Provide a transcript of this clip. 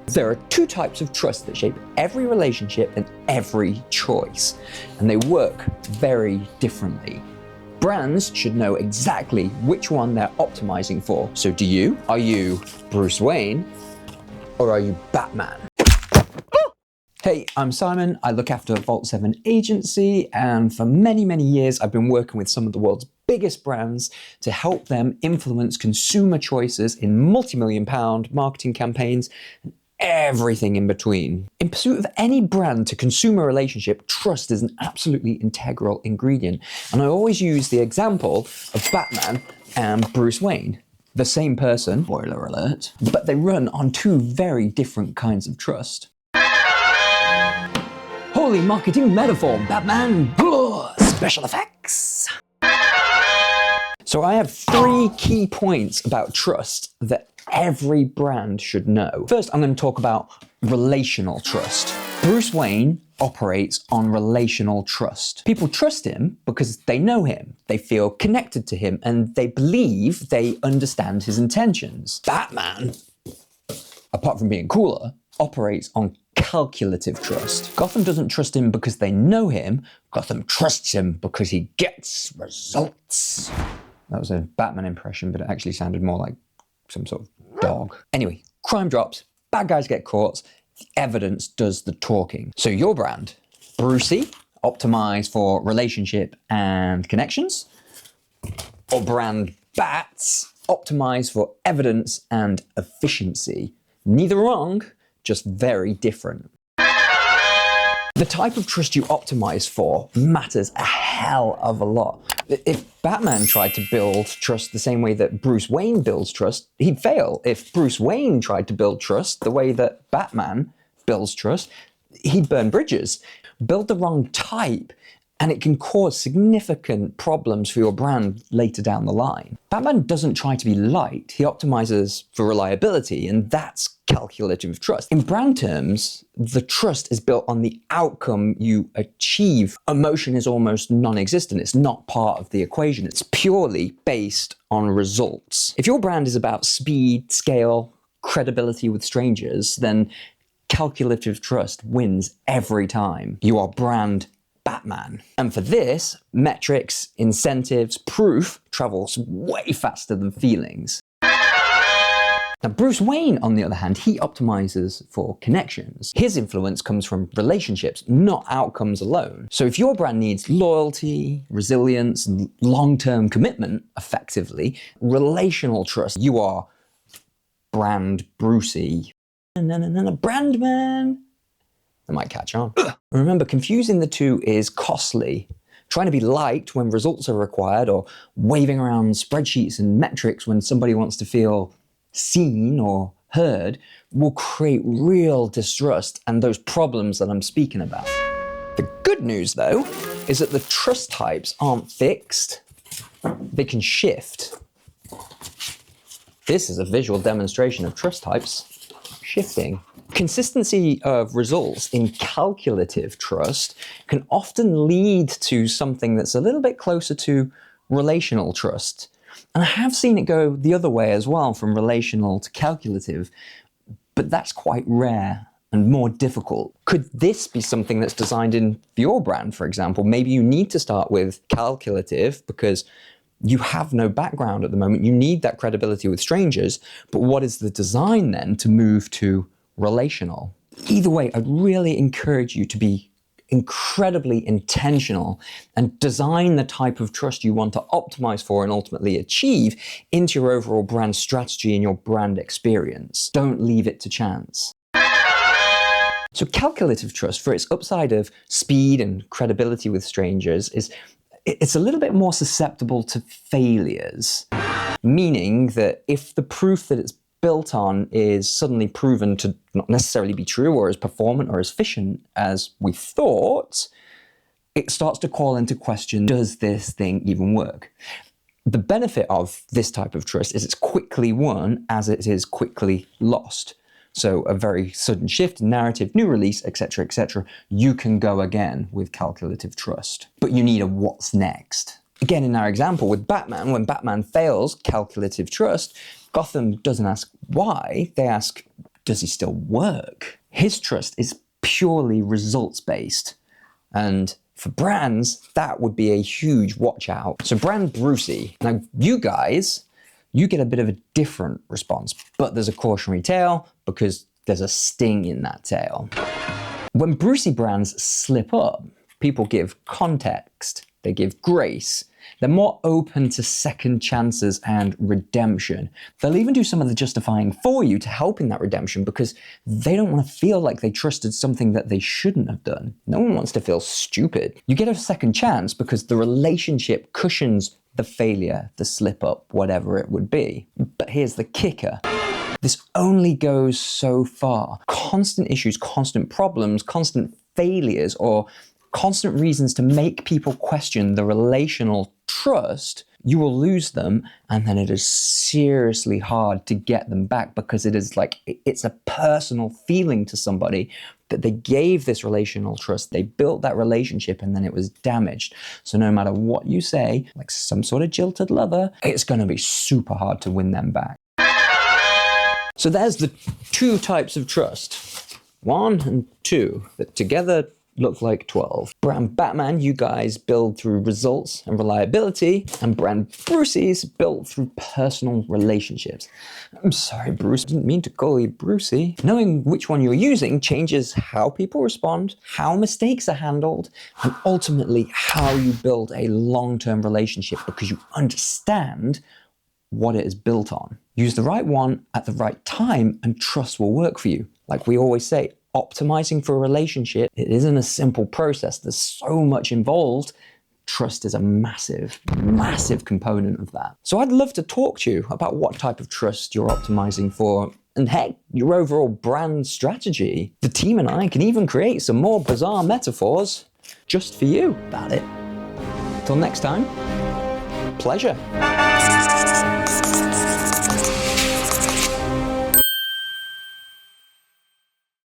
There are two types of trust that shape every relationship and every choice, and they work very differently. Brands should know exactly which one they're optimizing for. So do you? Are you Bruce Wayne or are you Batman? Hey, I'm Simon. I look after Vault 7 Agency, and for many, many years, I've been working with some of the world's biggest brands to help them influence consumer choices in multi-million-pound marketing campaigns and everything in between. In pursuit of any brand to consumer relationship, trust is an absolutely integral ingredient. And I always use the example of Batman and Bruce Wayne. The same person, spoiler alert, but they run on two very different kinds of trust. Holy marketing metaphor, Batman, special effects. So I have three key points about trust that every brand should know. First, I'm going to talk about relational trust. Bruce Wayne operates on relational trust. People trust him because they know him, they feel connected to him, and they believe they understand his intentions. Batman, apart from being cooler, operates on calculative trust. Gotham doesn't trust him because they know him. Gotham trusts him because he gets results. That was a Batman impression, but it actually sounded more like some sort of dog. Anyway, crime drops, bad guys get caught, the evidence does the talking. So your brand, Brucey, Optimise for relationship and connections, or brand Bats, Optimise for evidence and efficiency. Neither wrong, just very different. The type of trust you optimize for matters a hell of a lot. If Batman tried to build trust the same way that Bruce Wayne builds trust, he'd fail. If Bruce Wayne tried to build trust the way that Batman builds trust, he'd burn bridges. Build the wrong type, and it can cause significant problems for your brand later down the line. Batman doesn't try to be light, he optimizes for reliability, and that's calculative trust. In brand terms, the trust is built on the outcome you achieve. Emotion is almost non-existent, it's not part of the equation, it's purely based on results. If your brand is about speed, scale, credibility with strangers, then calculative trust wins every time. You are brand Batman. And for this, metrics, incentives, proof travels way faster than feelings. Now, Bruce Wayne, on the other hand, he optimizes for connections. His influence comes from relationships, not outcomes alone. So if your brand needs loyalty, resilience, and long-term commitment, effectively, relational trust, you are brand Brucey. Brand man. That might catch on. Remember, confusing the two is costly. Trying to be liked when results are required, or waving around spreadsheets and metrics when somebody wants to feel seen or heard, will create real distrust and those problems that I'm speaking about. The good news, though, is that the trust types aren't fixed. They can shift. This is a visual demonstration of trust types shifting. Consistency of results in calculative trust can often lead to something that's a little bit closer to relational trust. And I have seen it go the other way as well, from relational to calculative, but that's quite rare and more difficult. Could this be something that's designed in for your brand, for example? Maybe you need to start with calculative because you have no background at the moment. You need that credibility with strangers, but what is the design then to move to relational? Either way, I'd really encourage you to be incredibly intentional and design the type of trust you want to optimize for and ultimately achieve into your overall brand strategy and your brand experience. Don't leave it to chance. So calculative trust, for its upside of speed and credibility with strangers, it's a little bit more susceptible to failures, meaning that if the proof that it's built on is suddenly proven to not necessarily be true or as performant or as efficient as we thought, it starts to call into question, does this thing even work? The benefit of this type of trust is it's quickly won as it is quickly lost. So a very sudden shift in narrative, new release, etc., etc., you can go again with calculative trust. But you need a what's next. Again, in our example with Batman, when Batman fails calculative trust, Gotham doesn't ask why, they ask, does he still work? His trust is purely results-based. And for brands, that would be a huge watch out. So brand Brucey. Now you guys, you get a bit of a different response, but there's a cautionary tale because there's a sting in that tale. When Brucey brands slip up, people give context, they give grace. They're more open to second chances and redemption. They'll even do some of the justifying for you to help in that redemption because they don't want to feel like they trusted something that they shouldn't have done. No one wants to feel stupid. You get a second chance because the relationship cushions the failure, the slip up, whatever it would be. But here's the kicker. This only goes so far. Constant issues, constant problems, constant failures, or constant reasons to make people question the relational trust, you will lose them, and then it is seriously hard to get them back because it is like, it's a personal feeling to somebody that they gave this relational trust, they built that relationship, and then it was damaged. So no matter what you say, like some sort of jilted lover, it's gonna be super hard to win them back. So there's the two types of trust, 1 and 2, that together look like 12. Brand Batman, you guys build through results and reliability, and brand Brucey's built through personal relationships. I'm sorry, Bruce, I didn't mean to call you Brucey. Knowing which one you're using changes how people respond, how mistakes are handled, and ultimately how you build a long-term relationship because you understand what it is built on. Use the right one at the right time and trust will work for you. Like we always say, optimizing for a relationship, it isn't a simple process. There's so much involved. Trust is a massive, massive component of that. So I'd love to talk to you about what type of trust you're optimizing for, and heck, your overall brand strategy. The team and I can even create some more bizarre metaphors just for you about it. Till next time, pleasure.